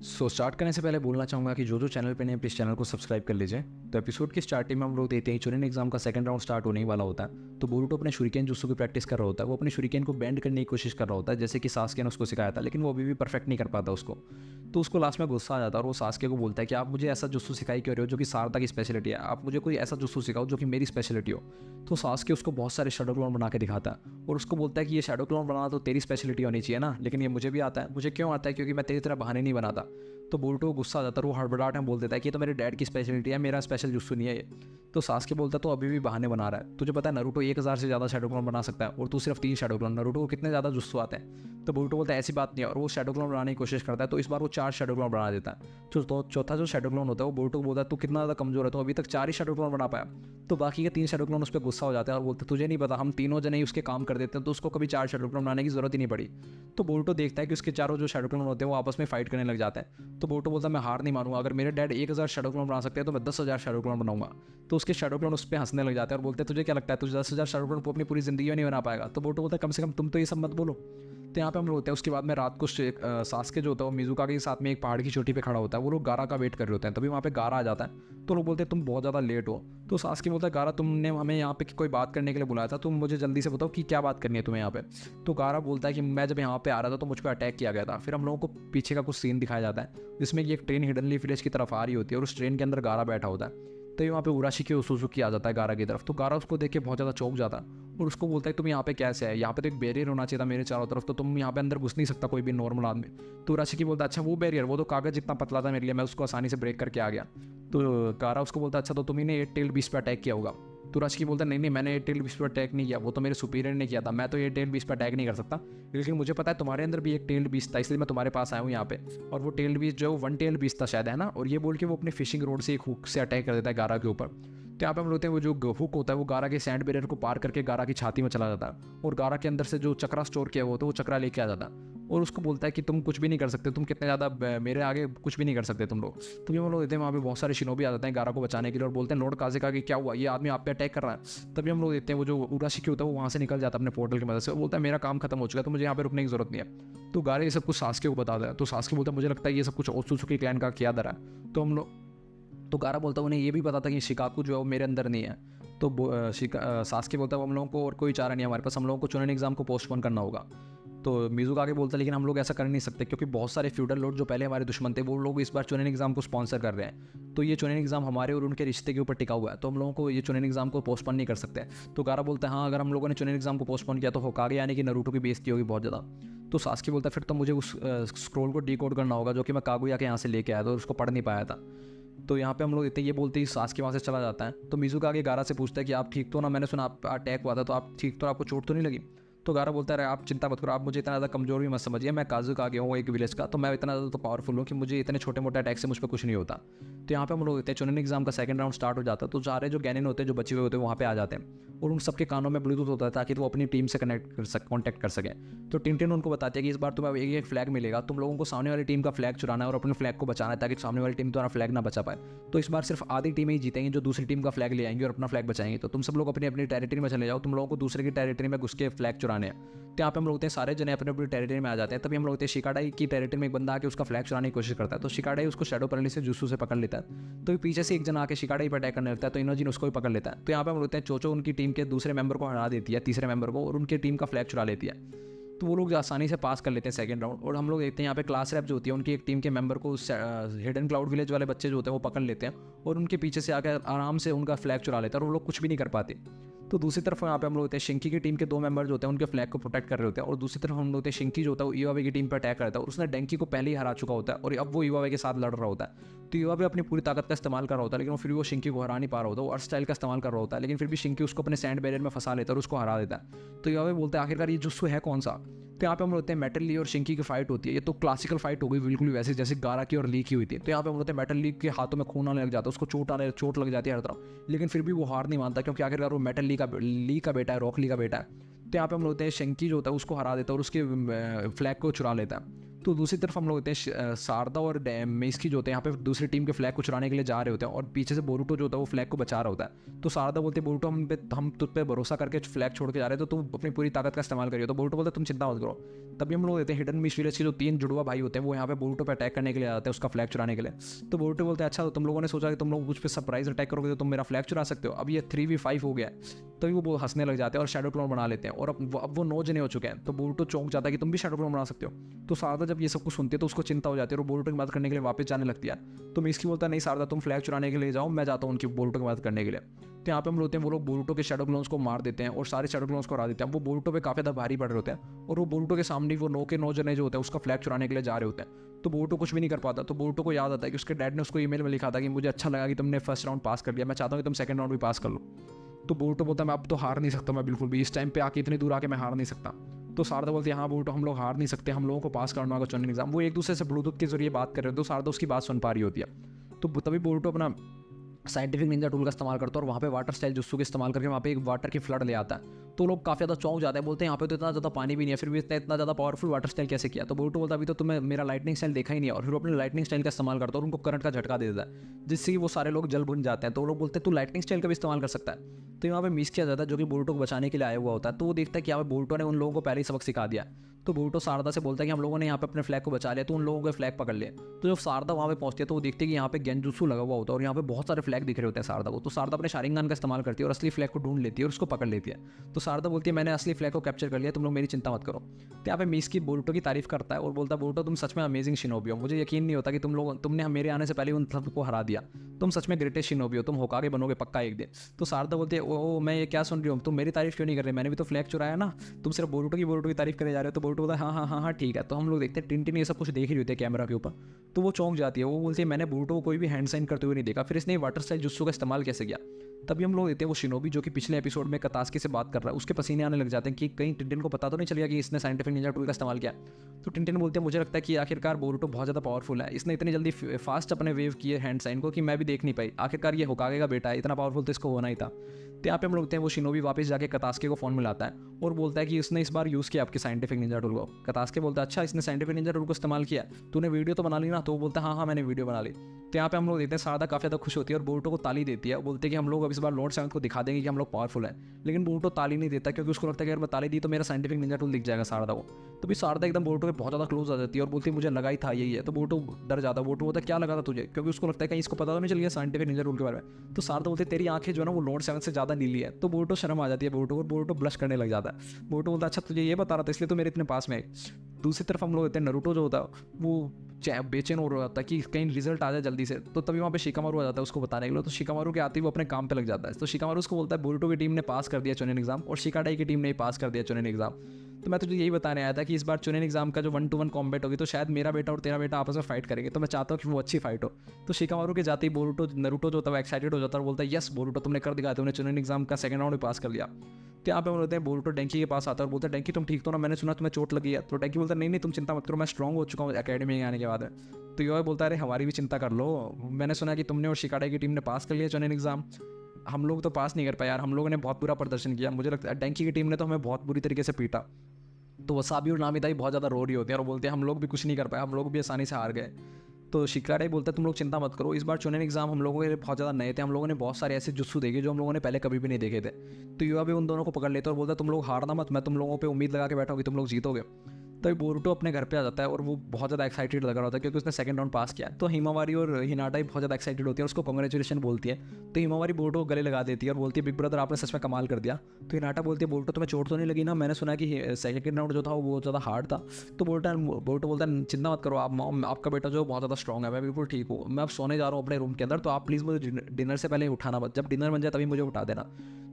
Start करने से पहले बोलना चाहूँगा कि जो चैनल पे नए प्लीज़ चैनल को सब्सक्राइब कर लीजिए। तो एपिसोड की स्टार्टिंग में हम लोग देते हैं चुनिन एग्जाम का सेकंड राउंड स्टार्ट होने ही वाला होता है। तो बोरुतो अपने शuriken जुत्सु की प्रैक्टिस कर रहा होता है। वो अपने शuriken को बेंड करने की कोशिश कर रहा होता है, जैसे कि सास्के ने उसको सिखाया था, लेकिन वो अभी भी परफेक्ट नहीं कर पाता उसको। तो उसको लास्ट में गुस्सा आ जाता है और वो सास्के को बोलता है कि आप मुझे ऐसा जुत्सु सिखाई क्यों रहे हो जो कि सारदा की स्पेशलिटी है। आप मुझे कोई ऐसा जुत्सु सिखाओ जो कि मेरी स्पेशलिटी हो। तो सास्के उसको बहुत सारे शैडो क्लोन बना के दिखाता है और उसको बोलता है कि ये शैडो क्लोन बनाना तो तेरी स्पेशलिटी होनी चाहिए ना, लेकिन ये मुझे भी आता है। मुझे क्यों आता है? क्योंकि मैं तेरी तरह बहाने नहीं बनाता। तो बोरुतो को गुस्सा आ जाता है, वो हड़बड़ाहट में बोल देता है कि ये तो मेरे डैड की स्पेशलिटी है, मेरा स्पेशल जुत्सु नहीं है ये। तो सास्के बोलता है तो अभी भी बहाने बना रहा है। तुझे पता है नरूटो 1000 से ज़्यादा शैडो क्लोन बना सकता है और तू सिर्फ 3 शैडो क्लोन। नरूटो को कितने ज़्यादा जुत्सु आते हैं? तो बोरुतो बोलता है ऐसी बात नहीं है, और वो शैडो क्लोन बनाने की कोशिश करता है। तो इस बार वो 4 शैडो क्लोन बना देता है। तो चौथा जो शैडो क्लोन होता है वो बोरुतो को बोलता है तू कितना ज़्यादा कमजोर है, तो अभी तक 4 ही शैडो क्लोन बना पाया। तो बाकी के 3 शैडो क्लोन उस पर गुस्सा हो जाते हैं और बोलते तुझे नहीं पता, हम तीनों जने ही उसके काम कर देते हैं, तो उसको कभी 4 शैडो क्लोन बनाने की जरूरत ही नहीं पड़ी। तो बोरुतो देखता है कि उसके चारों जो शैडो क्लोन होते हैं वो आपस में फाइट करने लग जाते हैं। तो बोरुतो बोलता है मैं हार नहीं मानूंगा, अगर मेरे डैड 1000 शैडो क्लोन बना सकते हैं तो मैं 10,000 शैडो क्लोन बनाऊंगा। तो उसके शैडो क्लोन उस पर हंसने लग जाते हैं और बोलते हैं तुझे क्या लगता है तुझे 10,000 शैडो क्लोन को अपनी पूरी जिंदगी में नहीं बना पाएगा? तो बोरुतो बोलता है कम से कम तुम तो ये सब मत बोलो। तो यहाँ पे हम लोग होते हैं उसके बाद में रात को सास्के जो होता है वो मिजुका के साथ में एक पहाड़ की चोटी पे खड़ा होता है। वो लोग गारा का वेट कर रहे होते हैं, तभी वहाँ पे गारा आ जाता है। तो लोग बोलते हैं तुम बहुत ज़्यादा लेट हो। तो सास्के बोलता है गारा तुमने हमें यहाँ पे कोई बात करने के लिए बुलाया था, तुम मुझे जल्दी से बताओ कि क्या बात करनी है तुम्हें यहाँ पे। तो गारा बोलता है कि मैं जब यहाँ पे आ रहा था तो मुझ पर अटैक किया गया था। फिर हम लोगों को पीछे का कुछ सीन दिखाया जाता है जिसमें कि एक ट्रेन हिडन लीफ विलेज की तरफ आ रही होती है और उस ट्रेन के अंदर गारा बैठा होता है। तो वहाँ पे उराशिकी और सुजुकी आ जाता है गारा की तरफ। तो गारा उसको देख के बहुत ज़्यादा चौंक जाता है और उसको बोलता है तुम यहाँ पे कैसे है? यहाँ पे तो एक बैरियर होना चाहिए था मेरे चारों तरफ, तो तुम यहाँ पे अंदर घुस नहीं सकता कोई भी नॉर्मल आदमी। तो उराशिकी बोलता है अच्छा वो बैरियर, वो तो कागज जितना पतला था मेरे लिए, मैं उसको आसानी से ब्रेक करके आ गया। तो गारा उसको बोलता है अच्छा तो तुम ही ने 8 टेल्ड बीस्ट पे अटैक किया होगा। तो उराशिकी बोलता है नहीं नहीं, मैंने 8 टेल्ड बीस्ट पे अटैक नहीं किया, वो तो मेरे सुपीरियर ने किया था, मैं तो 8 टेल्ड बीस्ट पे अटैक नहीं कर सकता। लेकिन मुझे पता है तुम्हारे अंदर भी एक टेल्ड बीस्ट था, इसलिए मैं तुम्हारे पास आया हूँ यहाँ पे। और वो टेल्ड बीस्ट जो है वो 1 टेल्ड बीस्ट था शायद, है ना? और ये बोल के वो अपने फिशिंग रोड से एक हुक से अटैक कर देता है गारा के ऊपर। तो यहाँ पे हम लोग वो जो हुक होता है वो गारा के सैंड बैरियर को पार करके गारा की छाती में चला जाता है और गारा के अंदर से जो चक्रा स्टोर किया हुआ होता है वो चक्रा लेके आ जाता है और उसको बोलता है कि तुम कुछ भी नहीं कर सकते, तुम कितने ज़्यादा मेरे आगे कुछ भी नहीं कर सकते तुम लोग। तो ये हम लोग देते हैं वहाँ पे बहुत सारे शिनोबी आ जाते हैं गारा को बचाने के लिए और बोलते हैं लॉर्ड काज़ेका कि क्या हुआ, ये आदमी आप पे अटैक कर रहा है। तभी हम लोग देखते हैं वो जो उराशिकी होता है वो वहाँ से निकल जाता है अपने पोर्टल की मदद से। वो बोलता है मेरा काम खत्म हो चुका है तो मुझे यहाँ पे रुकने की जरूरत नहीं है। तो गारा ये सब कुछ सास्के को बताता है। तो सास्के बोलता है मुझे लगता है ये सब कुछ ओत्सुत्सुकी क्लैन का किया धरा है। तो हम लोग तो गारा बोलता है उन्हें ये भी पता था कि शिकाकू जो है वो मेरे अंदर नहीं है। तो सास्के बोलता है हम लोगों को और कोई चारा नहीं है हमारे पास, हम लोगों को चुनिन एग्जाम को पोस्टपोन करना होगा। तो मिजुका आगे बोलता है लेकिन हम लोग ऐसा कर नहीं सकते क्योंकि बहुत सारे फ्यूडल लॉर्ड जो पहले हमारे दुश्मन थे वो लोग इस बार चुनिन एग्जाम को स्पॉन्सर कर रहे हैं। तो ये चुनिन एग्जाम हमारे और उनके रिश्ते के ऊपर टिका हुआ है, तो हम लोगों को ये चुनिन एग्जाम को पोस्टपोन नहीं कर सकते। तो गारा बोलता है हाँ अगर हम लोगों ने चुनिन एग्जाम को पोस्टपोन किया तो होकागे यानी कि नरूटो की बेइज्जती होगी बहुत ज़्यादा। तो सास्के बोलता है फिर तो मुझे उस स्क्रोल को डीकोड करना होगा जो कि मैं कागुया के यहाँ से लेके आया था और उसको पढ़ नहीं पाया था। तो यहाँ पे हम लोग इतने ये बोलते ही सास्के वहाँ से चला जाता है। तो मिजुका आगे गारा से पूछता है कि आप ठीक तो ना, मैंने सुना आप अटैक हुआ था तो आप ठीक तो, आपको चोट तो नहीं लगी? तो गारा बोलता है आप चिंता मत करो, आप मुझे इतना ज़्यादा कमजोर भी मत समझिए, मैं काजुका आ गया हूँ एक विलेज का, तो मैं इतना ज़्यादा तो पावरफुल हूँ कि मुझे इतने छोटे मोटे अटैक से मुझ पर कुछ नहीं होता। तो यहाँ पे हम लोग होते हैं चुनिन एग्जाम का सेकंड राउंड स्टार्ट हो जाता है। तो सारे जो गैनिन होते हैं जो बचे हुए होते हैं वहाँ पे आ जाते हैं और उन सबके कानों में ब्लूटूथ होता है ताकि वो अपनी टीम से कॉन्टैक्ट कर सकें। तो टिनटिन उनको बताती है कि इस बार तुम्हें एक एक फ्लैग मिलेगा, तुम लोगों को सामने वाली टीम का फ्लैग चुराना है और अपने फ्लैग को बचाना है ताकि सामने वाली टीम तुम्हारा फ्लैग ना बचा पाए। तो इस बार सिर्फ आधी टीमें ही जीतेंगी जो दूसरी टीम का फ्लैग ले आएंगी और अपना फ्लैग बचाएंगे। तो तुम सब लोग अपनी अपनी टेरिटरी में चले जाओ, तुम लोगों को दूसरे की टेरिटरी में घुस के फ्लैग चुराने हैं। तो यहाँ पे हम लोग होते हैं सारे जने अपने अपनी टेरिटरी में आ जाते हैं। तभी हम लोग होते हैं शिकाडाई की टेरिटरी में एक बंदा आके उसका फ्लैग चुराने की कोशिश करता है। तो शिकाडाई उसको शैडो पैरालिसिस जुत्सु से पकड़ लेता है। तो पीछे से एक जन आके शिकाडाई पर अटैक करने लगता है तो इनोजिन उसको भी पकड़ लेता है। तो यहाँ पे हम लोग होते हैं चोचो उनकी टीम के दूसरे मेंबर को हरा देती है, तीसरे मेंबर को, और उनकी टीम का फ्लैग चुरा लेती है। तो वो लोग आसानी से पास कर लेते हैं सेकंड राउंड। और हम लोग देखते हैं यहाँ पे क्लास रैप जो होती है उनकी एक टीम के मेंबर को हिडन क्लाउड विलेज वाले बच्चे जो होते हैं वो पकड़ लेते हैं और उनके पीछे से आकर आराम से उनका फ्लैग चुरा लेते हैं और वो लोग कुछ भी नहीं कर पाते। तो दूसरी तरफ यहाँ पे हम लोग होते हैं शिंकी की टीम के 2 मेंबर जो होते हैं उनके फ्लैग को प्रोटेक्ट कर रहे होते हैं और दूसरी तरफ हम लोग होते हैं शिंकी जो होता है वो इवावे की टीम पर अटैक करता है और उसने डेंकी को पहले ही हरा चुका होता है और अब वो इवावे के साथ लड़ रहा होता है। तो इवावे अपनी पूरी ताकत का इस्तेमाल कर रहा होता है लेकिन फिर वो शिंकी को हरा नहीं पा रहा होता, वो अर्थ स्टाइल का इस्तेमाल कर रहा होता है लेकिन फिर भी शिंकी उसको अपने सैंड बैरियर में फंसा लेता है और उसको हरा देता है। तो इवावे बोलता है आखिरकार ये जुस्सु है कौन सा? तो यहाँ पे हम लोग होते हैं मेटल ली और शिंकी की फाइट होती है। ये तो क्लासिकल फाइट हो गई बिल्कुल वैसे जैसे गारा की और ली की हुई थी। तो यहाँ पे हम होते हैं मेटल ली के हाथों में खून आने लग जाता है, उसको चोट लग जाती है हर तरफ, लेकिन फिर भी वो हार नहीं मानता क्योंकि आखिरकार वो मेटल ली का बेटा है, रॉक ली का बेटा है। तो यहाँ पे हम लोग होते हैं शिंकी जो होता है उसको हरा देता है और उसके फ्लैग को चुरा लेता है। तो दूसरी तरफ हम लोग होते हैं शारदा और मेस्की जो होते हैं यहाँ पे दूसरी टीम के फ्लैग को चुराने के लिए जा रहे होते हैं और पीछे से बोरुटो जो होता है वो फ्लैग को बचा रहा होता है। तो शारदा बोलते हैं बोरुटो हम तुझ पे भरोसा करके फ्लैग छोड़ के जा रहे हैं, तो तुम अपनी पूरी ताकत का इस्तेमाल करियो। तो बोरुटो बोलते हैं तुम चिंता मत करो। तभी हम लोग देते हैं हिडन मिस विलेज के जो 3 जुड़वा भाई होते हैं वो यहाँ पे बोरुटो पे अटैक करने के लिए आते हैं उसका फ्लैग चुराने के लिए। तो बोरुटो बोलते हैं अच्छा, तो तुम लोगों ने सोचा कि तुम लोग मुझ पर सरप्राइज अटैक करोगे तो तुम मेरा फ्लैग चुरा सकते हो, अब ये 3v5 हो गया है। तभी वो हंसने लग जाते हैं और शैडो क्लोन बना लेते हैं और अब वो 9 जने हो चुके हैं। तो बोरुटो चौंक जाता है कि तुम भी शैडो क्लोन बना सकते हो। तो शारदा जब ये सब कुछ सुनती है तो उसको चिंता हो जाती है और बोरुटो की मदद करने के लिए वापस जाने लगती है। तो मिस्की बोलता है नहीं शारदा, तुम फ्लैग चुराने के लिए जाओ, मैं जाता हूँ उनकी बोरुटो की मदद करने के लिए। तो यहाँ पे हम होते हैं वो लोग बोरुटो के शैडो क्लोन्स को मार देते हैं और सारे शैडो क्लोन्स को हरा देते हैं। वो बोरुटो पे काफ़ी ज़्यादा भारी पड़ रहे होते हैं और वो बोरुटो के सामने वो 9 के 9 जने जो होते हैं उसका फ्लैग चुराने के लिए जा रहे होते हैं। तो बोरुटो कुछ भी नहीं कर पाता। तो बोरुटो को याद आता है कि उसके डैड ने उसको ईमेल में लिखा था कि मुझे अच्छा लगा कि तुमने फर्स्ट राउंड पास कर लिया, मैं चाहता हूँ कि तुम सेकंड राउंड भी पास कर लो। तो बोरुटो बोलता है मैं अब तो हार नहीं सकता, मैं बिल्कुल भी इस टाइम पे आके इतनी दूर आके मैं हार नहीं सकता। तो शारदा बोलती है हाँ बोरुटो, हम लोग हार नहीं सकते, हम लोगों को पास करना होगा चुनिंग एग्जाम। वो एक दूसरे से ब्लूटूथ के जरिए बात कर रहे हो तो शारदा उसकी बात सुन पा रही होती है। तो तभी बोरुटो अपना साइंटिफिक निंजा टूल का इस्तेमाल करता है और वहाँ पे वाटर स्टाइल जुत्सु का इस्तेमाल करके वहाँ पे एक वाटर की फ्लड ले आता है। तो लोग काफ़ी ज़्यादा चौंक जाते हैं, बोलते हैं यहाँ पे तो इतना ज़्यादा पानी भी नहीं है, फिर भी इतना ज़्यादा पावरफुल वाटर स्टाइल कैसे किया। तो बोरुटो बोलता है अभी तो तुम्हें मेरा लाइटनिंग स्टाइल देखा ही नहीं है, और फिर वो अपने लाइटनिंग स्टाइल का इस्तेमाल करता है और उनको करंट का झटका दे देता है जिससे कि वो सारे लोग जल भुन जाते हैं। तो वो लोग बोलते हैं तू लाइटनिंग स्टाइल का भी इस्तेमाल कर सकता है। तो यहाँ पे मिस किया जाता है जो कि बोरुटो को बचाने के लिए आया हुआ होता है। तो वो देखता है कि यहाँ पे बोरुटो ने उन लोगों को पहले ही सबक सिखा दिया। तो बोरुटो शारदा से बोलता है कि हम लोगों ने यहाँ पे अपने फ्लैग को बचा लिया, तो उन लोगों के फ्लैग पकड़ लिए। तो जब शारदा वहाँ पे पहुंचती है तो वो देखती है कि यहाँ पे गेंजुत्सु लगा हुआ होता है और यहाँ पे बहुत सारे फ्लैग दिख रहे होते हैं शारदा को। तो शारदा अपने शारिंगन का इस्तेमाल करती है और असली फ्लैग को ढूंढ लेती है और उसको पकड़ लेती है। तो शारदा बोलती है मैंने असली फ्लैग को कैप्चर कर लिया, तुम लोग मेरी चिंता मत करो। तो यहाँ पे मिस्की बोरुटो की तारीफ करता है और बोलता है बोरुटो तुम सच में अमेजिंग शिनोबी हो, मुझे यकीन नहीं होता कि तुमने मेरे आने से पहले उन सबको हरा दिया, तुम सच में ग्रेटेस्ट शिनोबी हो, तुम होकागे बनोगे पक्का एक दिन। तो शारदा बोलती है ओ मैं ये क्या सुन रही हूँ, तुम मेरी तारीफ क्यों नहीं कर रहे, मैंने भी तो फ्लैग चुराया ना, तुम सिर्फ बोरुटो की तारीफ करे जा रहे हो। तो बोरुटो बोलता है हाँ हाँ हाँ हाँ ठीक है। तो हम लोग देखते हैं टिंटिन ये सब कुछ देख रही होती है कैमरा के ऊपर। तो वो चौंक जाती है, वो बोलती है मैंने बोरुटो को कोई भी हैंड साइन करते हुए नहीं देखा, फिर इसने वाटर स्टाइल जुत्सु का इस्तेमाल कैसे किया। तभी हम लोग देते हैं वो शिनोबी जो कि पिछले एपिसोड में कतास्की से बात कर रहा है, उसके पसीने आने लग जाते हैं कि कहीं टिंटिन को पता तो नहीं चल गया कि इसने साइंटिफिक निंजा टूल का इस्तेमाल किया। तो टिंटिन बोलते हैं मुझे लगता है कि आखिरकार बोरुटो बहुत ज़्यादा पावरफुल है, इसने इतनी जल्दी फास्ट अपने वेव किए हैंड साइन को कि मैं भी देख नहीं पाई, आखिरकार ये होकागे का बेटा है, इतना पावरफुल तो इसको होना ही था। तो यहाँ पे हम लोग देखते हैं वो शिनोबी वापस जाके कतास्के को फोन मिलाता है और बोलता है कि उसने इस बार यूज़ किया आपके साइंटिफिक निंजा टूल को। कतास्के बोलता है अच्छा इसने साइंटिफिक निंजा टूल को इस्तेमाल किया, तूने वीडियो तो बना ली ना। तो वो बोलता है हाँ हाँ मैंने वीडियो बना ली। तो यहाँ पे हम लोग देखते हैं शारदा काफ़ी ज़्यादा खुश होती है और बोरुटो को ताली देती है, बोलते हैं कि हम लोग अब इस बार लॉर्ड 7 को दिखा देंगे कि हम लोग पावरफुल है। लेकिन बोरुटो ताली नहीं देता क्योंकि उसको लगता है कि अगर मैं ताली दी तो मेरा साइंटिफिक निंजा टूल दिख जाएगा शारदा को। तो भी शारदा एकदम बोरुटो के बहुत ज़्यादा क्लोज आ जाती है और बोलती है मुझे लगा ही था यही है। तो बोरुटो डर जाता है, बोरुटो बोलता है क्या लगा था तुझे, क्योंकि उसको लगता है कहीं इसको पता तो नहीं चल गया साइंटिफिक निंजा टूल के बारे में। तो शारदा बोलती है तेरी आंखें जो है ना वो लॉर्ड 7 से ज़्यादा नीली है। तो बोरुटो शर्म आ जाती है बोरुटो को, बोरुटो ब्लश करने लग जाता है। बोरुटो बोलता है अच्छा तुझे ये बता रहा था इसलिए तो मेरे इतने पास में आई। दूसरी तरफ हम लोग होते हैं नरूटो जो होता है वो बेचैन हो रहा था कि कहीं रिजल्ट आ जाए जल्दी से। तो तभी वहाँ पे शिकामारू आ जाता है उसको बताने के लिए। तो शिकामारू के आते ही वो अपने काम पे लग जाता है। तो शिकामारू उसको बोलता है बोरुटो की टीम ने पास कर दिया चुनिन एग्जाम और शिकाडाई की टीम ने पास कर दिया चुनिन एग्जाम। तो मैं तुझे यही बताने आया था कि इस बार चुनिन एग्जाम का जो 1-to-1 कॉम्बैट होगी तो शायद मेरा बेटा और तेरा बेटा आपस में फाइट करेंगे, तो मैं चाहता हूँ कि वो अच्छी फाइट हो। तो शिकामारू के जाते ही बोरुटो नरूटो जो होता है एक्साइटेड हो जाता है और बोलता है यस बोरुटो तुमने कर दिखाया, तुमने चुनिन एग्जाम का सेकंड राउंड भी पास कर लिया। तो यहाँ पे हम बोलते हैं बोरुटो डेंकी के पास आता है और बोलता है डेंकी तुम ठीक तो ना, मैंने सुना तुम्हें चोट लगी है। तो डेंकी बोलता है नहीं नहीं तुम चिंता मत करो, मैं स्ट्रॉन्ग हो चुका हूँ एकेडमी में आने के बाद। तो यो बोलता है अरे हमारी भी चिंता कर लो, मैंने सुना कि तुमने और शिकाडाई की टीम ने पास कर लिया चुनिन एग्जाम, हम लोग तो पास नहीं कर पाए यार, हम लोगों ने बहुत बुरा प्रदर्शन किया, मुझे लगता है डेंकी की टीम ने तो हमें बहुत बुरी तरीके से पीटा। तो वसाबी और नामिताई बहुत ज़्यादा रो रही होती है और बोलते हैं हम लोग भी कुछ नहीं कर पाए, हम लोग भी आसानी से हार गए। तो शिकाडाई बोलता है तुम लोग चिंता मत करो, इस बार चुनिन एग्जाम हम लोगों के लिए बहुत ज़्यादा नए थे, हम लोगों ने बहुत सारे ऐसे जुत्सु देखे जो हम लोगों ने पहले कभी भी नहीं देखे थे। तो युवा भी उन दोनों को पकड़ लेते और बोलता है तुम लोग हारना मत, मैं तुम लोगों पे उम्मीद लगा के बैठा हूँ कि तुम लोग जीतोगे। तभी बोरुटो अपने घर पे आ जाता है और वो बहुत ज़्यादा एक्साइटेड लग रहा होता है क्योंकि उसने सेकंड राउंड पास किया। तो हिमावारी और हिनाटा बहुत ज़्यादा एक्साइटेड होती है और उसको कांग्रेचुलेशन बोलती है। तो हिमावारी बोरुटो को गले लगा देती है और बोलती है बिग ब्रदर आपने सच में कमाल कर दिया। तो हिनाटा बोलती है बोरुटो तुम्हें चोट तो नहीं लगी ना, मैंने सुना कि सेकंड राउंड जो था वो बहुत ज़्यादा हार्ड था। तो बोरुटो बोलता है चिंता मत करो आपका बेटा जो बहुत ज़्यादा स्ट्रॉग है, मैं बिल्कुल ठीक हूँ, मैं अब सोने जा रहा हूँ अपने रूम के अंदर, तो आप प्लीज़ मुझे डिनर से पहले उठाना मत, जब डिनर बन जाए तभी मुझे उठा देना।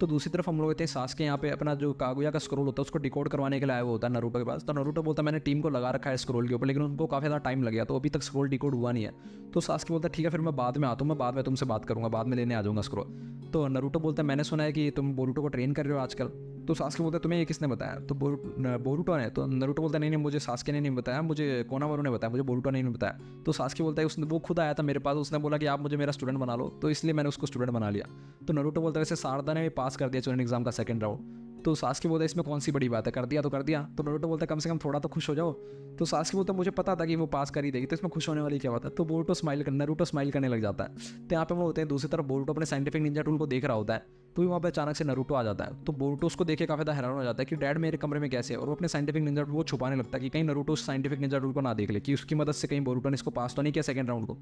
तो दूसरी तरफ हम लोग होते हैं सासके यहाँ पे अपना जो कागुया का स्क्रोल होता है उसको डिकोड करवाने के लिए आया हुआ होता है नरूटो के पास। तो नरूटो बोलता है मैंने टीम को लगा रखा है स्क्रोल के ऊपर, लेकिन उनको काफ़ी ज़्यादा टाइम लग गया तो अभी तक स्क्रोल डिकोड हुआ नहीं है। तो सासके बोलता है ठीक है फिर मैं बाद में आता हूँ, मैं बाद में तुमसे बात करूँगा, बाद में लेने आ जाऊँगा स्क्रोल। तो नरूटो बोलता है मैंने सुना है कि तुम बोरुटो को ट्रेन कर रहे हो आजकल। तो सासके बोलता है तुम्हें ये किसने बताया। तो बोरुटो ने। तो नरूटो बोलता है नहीं नहीं मुझे सासके ने नहीं बताया, मुझे कोनामारू ने बताया, मुझे बोरुटो ने नहीं बताया। तो सासके बोलता है उसने वो खुद आया था मेरे पास, उसने बोला कि आप मुझे मेरा स्टूडेंट बना लो, तो इसलिए मैंने उसको स्टूडेंट बना लिया। तो नरूटो बोलता है वैसे शारदा ने पास कर दिया चुनिन एग्जाम का सेकंड राउंड। तो सास्के बोलता है इसमें कौन सी बड़ी बात है, कर दिया तो कर दिया। तो नारुतो बोलता है कम से कम थोड़ा तो खुश हो जाओ। तो सास्के बोलता है मुझे पता था कि वो पास कर ही देगी, तो इसमें खुश होने वाली क्या बात है। तो नारुतो स्माइल करने लग जाता है। तो यहाँ पे वो होते हैं दूसरी तरफ बोरुटो अपने साइंटिफिक निंजा टूल को देख रहा होता है। तो वहाँ पे अचानक से नारुतो आ जाता है। तो बोरुटो उसको देख के काफ़ी ज़्यादा हैरान हो जाता है कि डैड मेरे कमरे में कैसे है, और वो अपने साइंटिफिक निंजा टूल को छुपाने लगता है कि कहीं नारुतो उस साइंटिफिक निंजा टूल को ना देख ले, कि उसकी मदद से कहीं बोरुटो ने इसको पास तो नहीं किया सेकंड राउंड को।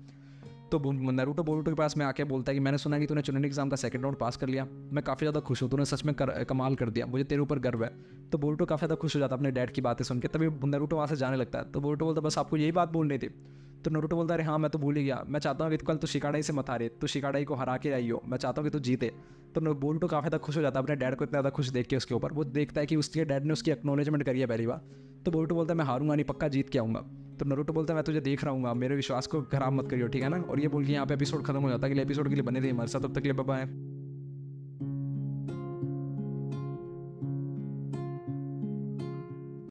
तो नारुतो बोरुटो के पास में आके बोलता है कि मैंने सुना कि तूने चुनिन एग्जाम का सेकंड राउंड पास कर लिया, मैं काफ़ी ज़्यादा खुश हूँ, तूने सच में कमाल कर दिया, मुझे तेरे ऊपर गर्व है। तो बोरुटो काफ़ी ज़्यादा खुश हो जाता है अपने डैड की बातें सुन के। तभी नारुतो वहाँ से जाने लगता है। तो बोरुटो बोलता है बस आपको यही बात बोलनी थी। तो नारुतो बोलता है अरे हाँ मैं तो भूल ही गया, मैं चाहता हूँ कि कल तो शिकाडाई से मत हारे, तो शिकाडाई को हरा के आई हो, मैं चाहता हूँ कि तू जीते। तो बोरुटो काफ़ी ज़्यादा खुश हो जाता है अपने डैड को इतना ज़्यादा खुश देख के उसके ऊपर। वो देखता है कि उसके डैड ने उसकी एक्नॉलेजमेंट करी है पहली बार। तो बोरुटो बोलता है मैं हारूंगा नहीं, पक्का जीत के आऊँगा। तो नारुतो बोलता है मैं तुझे देख रहा हूँ, मेरे विश्वास को खराब मत करियो, ठीक है ना। और ये बोल के यहाँ पे एपिसोड खत्म हो जाता है। अगले एपिसोड के लिए बने रहिए हमारे साथ, तब तक के लिए बाय बाय।